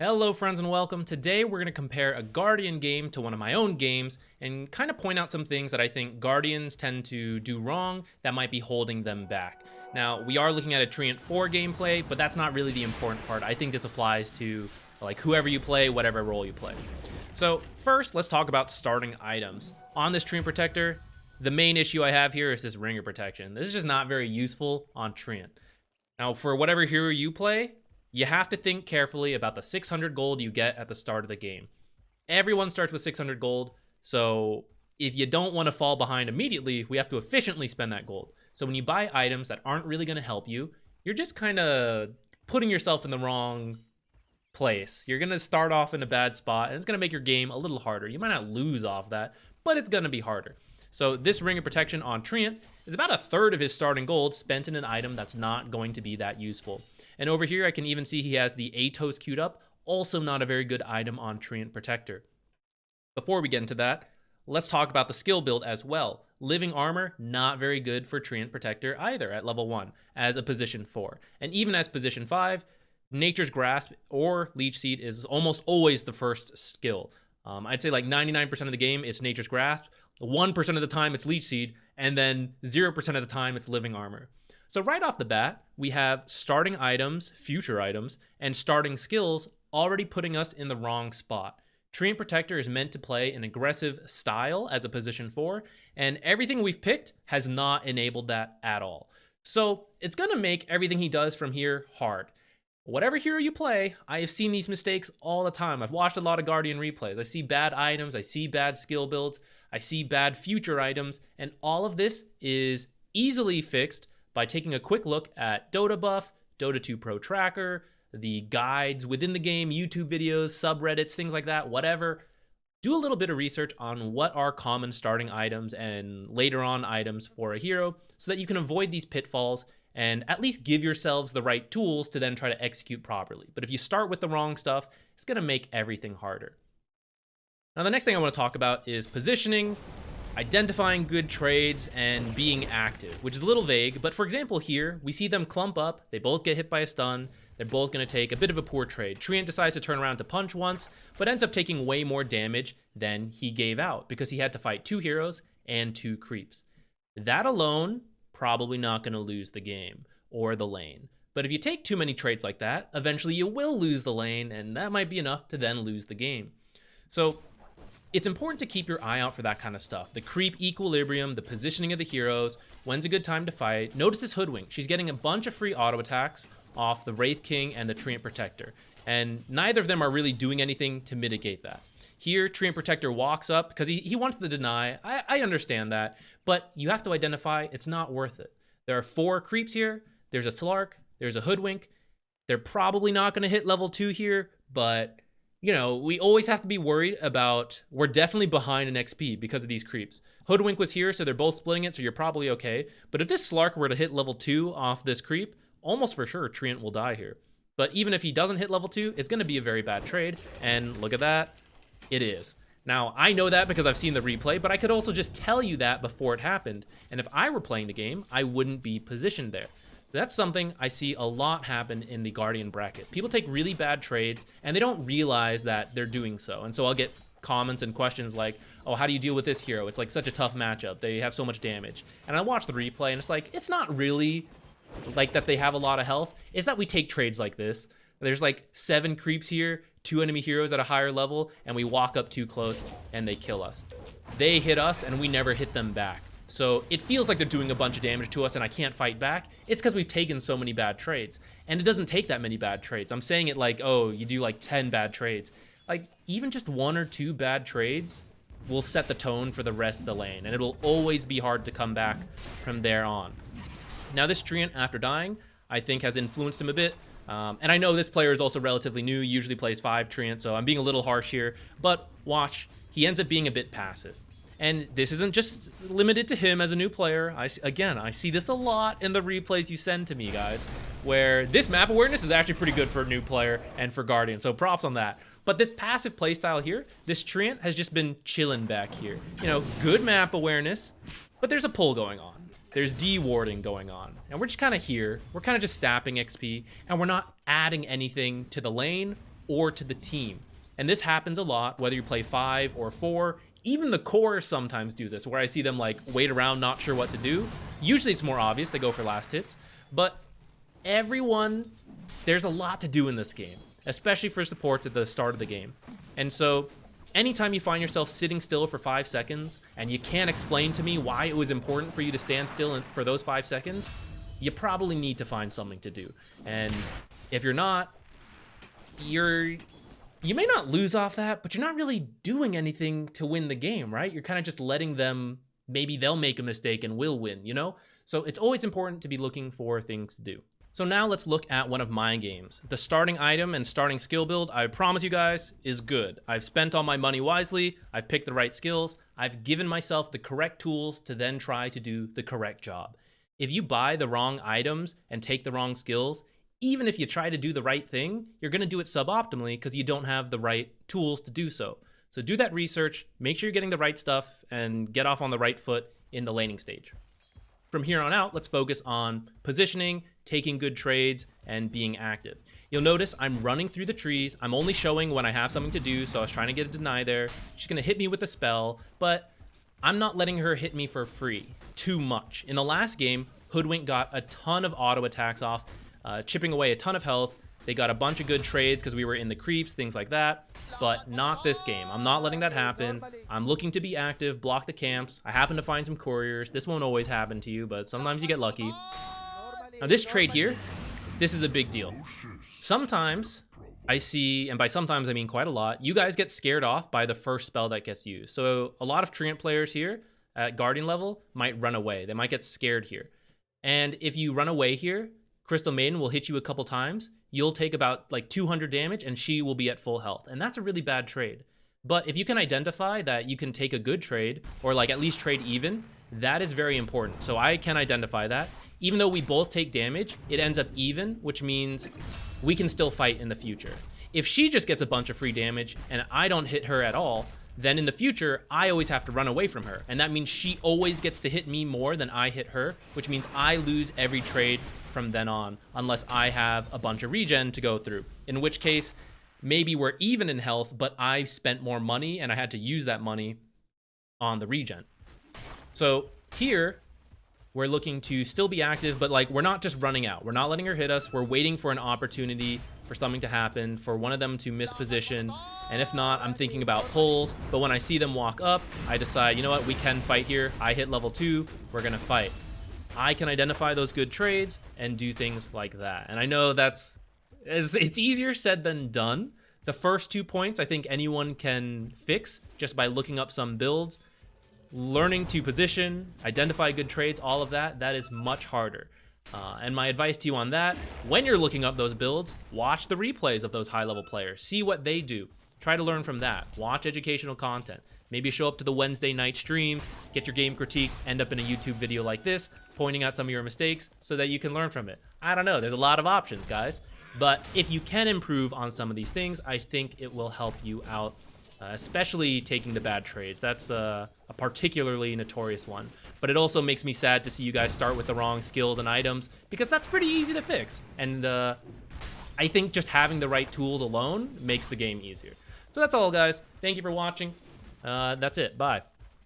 Hello friends and welcome. Today we're going to compare a Guardian game to one of my own games and kind of point out some things that I think Guardians tend to do wrong that might be holding them back. Now, we are looking at a Treant 4 gameplay, but that's not really the important part. I think this applies to like whoever you play, whatever role you play. So first, let's talk about starting items. On this Treant Protector, the main issue I have here is this Ringer Protection. This is just not very useful on Treant. Now, for whatever hero you play, you have to think carefully about the 600 gold you get at the start of the game. Everyone starts with 600 gold, so if you don't want to fall behind immediately, we have to efficiently spend that gold. So when you buy items that aren't really going to help you, you're just kind of putting yourself in the wrong place. You're going to start off in a bad spot, and it's going to make your game a little harder. You might not lose off that, but it's going to be harder. So this Ring of Protection on Treant is about a third of his starting gold spent in an item that's not going to be that useful. And over here, I can even see he has the Atos queued up, also not a very good item on Treant Protector. Before we get into that, let's talk about the skill build as well. Living Armor, not very good for Treant Protector either at level 1 as a position 4. And even as position 5, Nature's Grasp or Leech Seed is almost always the first skill. I'd say like 99% of the game, it's Nature's Grasp. 1% of the time, it's Leech Seed. And then 0% of the time, it's Living Armor. So right off the bat, we have starting items, future items, and starting skills already putting us in the wrong spot. Treant Protector is meant to play an aggressive style as a position 4, and everything we've picked has not enabled that at all. So it's going to make everything he does from here hard. Whatever hero you play, I have seen these mistakes all the time. I've watched a lot of Guardian replays. I see bad items, I see bad skill builds, I see bad future items, and all of this is easily fixed by taking a quick look at Dota Buff, Dota 2 Pro Tracker, the guides within the game, YouTube videos, subreddits, things like that, whatever. Do a little bit of research on what are common starting items and later on items for a hero so that you can avoid these pitfalls and at least give yourselves the right tools to then try to execute properly. But if you start with the wrong stuff, it's going to make everything harder. Now, the next thing I want to talk about is positioning, identifying good trades, and being active, which is a little vague. But for example, here, we see them clump up. They both get hit by a stun. They're both going to take a bit of a poor trade. Treant decides to turn around to punch once, but ends up taking way more damage than he gave out because he had to fight 2 heroes and 2 creeps. That alone, probably not going to lose the game or the lane. But if you take too many trades like that, eventually you will lose the lane, and that might be enough to then lose the game. So it's important to keep your eye out for that kind of stuff. The creep equilibrium, the positioning of the heroes, when's a good time to fight. Notice this Hoodwink. She's getting a bunch of free auto attacks off the Wraith King and the Treant Protector, and neither of them are really doing anything to mitigate that. Here, Treant Protector walks up because he wants the deny. I understand that, but you have to identify it's not worth it. There are 4 creeps here. There's a Slark. There's a Hoodwink. They're probably not going to hit level 2 here, but you know, we always have to be worried about, we're definitely behind in XP because of these creeps. Hoodwink was here, so they're both splitting it, so you're probably okay. But if this Slark were to hit level 2 off this creep, almost for sure Treant will die here. But even if he doesn't hit level 2, it's going to be a very bad trade. And look at that. It is. Now, I know that because I've seen the replay, but I could also just tell you that before it happened. And if I were playing the game, I wouldn't be positioned there. That's something I see a lot happen in the Guardian bracket. People take really bad trades, and they don't realize that they're doing so. And so I'll get comments and questions like, oh, how do you deal with this hero? It's like such a tough matchup. They have so much damage. And I watch the replay, and it's like, it's not really like that they have a lot of health. It's that we take trades like this. There's like 7 creeps here, 2 enemy heroes at a higher level, and we walk up too close, and they kill us. They hit us, and we never hit them back. So it feels like they're doing a bunch of damage to us and I can't fight back. It's because we've taken so many bad trades. And it doesn't take that many bad trades. I'm saying it like, oh, you do like 10 bad trades. Like, even just 1 or 2 bad trades will set the tone for the rest of the lane. And it'll always be hard to come back from there on. Now, this Treant, after dying, I think has influenced him a bit. And I know this player is also relatively new, usually plays 5 Treant, so I'm being a little harsh here. But watch, he ends up being a bit passive. And this isn't just limited to him as a new player. I see this a lot in the replays you send to me, guys, where this map awareness is actually pretty good for a new player and for Guardian, so props on that. But this passive playstyle here, this Treant has just been chilling back here. You know, good map awareness, but there's a pull going on. There's dewarding going on. And we're just kind of here. We're kind of just sapping XP, and we're not adding anything to the lane or to the team. And this happens a lot, whether you play 5 or 4. Even the core sometimes do this, where I see them like wait around, not sure what to do. Usually it's more obvious, they go for last hits. But everyone, there's a lot to do in this game, especially for supports at the start of the game. And so anytime you find yourself sitting still for 5 seconds and you can't explain to me why it was important for you to stand still for those 5 seconds, you probably need to find something to do. And if you're not, you may not lose off that, but you're not really doing anything to win the game, right? You're kind of just letting them, maybe they'll make a mistake and we'll win, you know? So it's always important to be looking for things to do. So now let's look at one of my games. The starting item and starting skill build, I promise you guys, is good. I've spent all my money wisely, I've picked the right skills, I've given myself the correct tools to then try to do the correct job. If you buy the wrong items and take the wrong skills, even if you try to do the right thing, you're going to do it suboptimally because you don't have the right tools to do so. So do that research, make sure you're getting the right stuff, and get off on the right foot in the laning stage. From here on out, let's focus on positioning, taking good trades, and being active. You'll notice I'm running through the trees. I'm only showing when I have something to do, so I was trying to get a deny there. She's going to hit me with a spell, but I'm not letting her hit me for free too much. In the last game, Hoodwink got a ton of auto attacks off, chipping away a ton of health. They got a bunch of good trades because we were in the creeps, things like that, but not this game. I'm not letting that happen. I'm looking to be active, block the camps. I happen to find some couriers. This won't always happen to you, but sometimes you get lucky. Now this trade here, this is a big deal. Sometimes I see, and by sometimes I mean quite a lot, you guys get scared off by the first spell that gets used. So a lot of Treant players here at Guardian level might run away. They might get scared here. And if you run away here, Crystal Maiden will hit you a couple times. You'll take about like 200 damage and she will be at full health. And that's a really bad trade. But if you can identify that you can take a good trade, or like at least trade even, that is very important. So I can identify that. Even though we both take damage, it ends up even, which means we can still fight in the future. If she just gets a bunch of free damage and I don't hit her at all, then in the future, I always have to run away from her. And that means she always gets to hit me more than I hit her, which means I lose every trade from then on, unless I have a bunch of regen to go through. In which case, maybe we're even in health, but I spent more money and I had to use that money on the regen. So here, we're looking to still be active, but like we're not just running out. We're not letting her hit us. We're waiting for an opportunity for something to happen, for one of them to miss position. And if not, I'm thinking about pulls. But when I see them walk up, I decide, you know what, we can fight here. I hit level 2, we're gonna fight. I can identify those good trades and do things like that. And I know it's easier said than done. The first 2 points, I think anyone can fix just by looking up some builds. Learning to position, identify good trades, all of that is much harder. And my advice to you on that, when you're looking up those builds, watch the replays of those high-level players. See what they do. Try to learn from that. Watch educational content. Maybe show up to the Wednesday night streams, get your game critiqued, end up in a YouTube video like this, pointing out some of your mistakes so that you can learn from it. I don't know. There's a lot of options, guys. But if you can improve on some of these things, I think it will help you out, especially taking the bad trades. That's a particularly notorious one. But it also makes me sad to see you guys start with the wrong skills and items, because that's pretty easy to fix. And I think just having the right tools alone makes the game easier. So that's all, guys. Thank you for watching. That's it. Bye.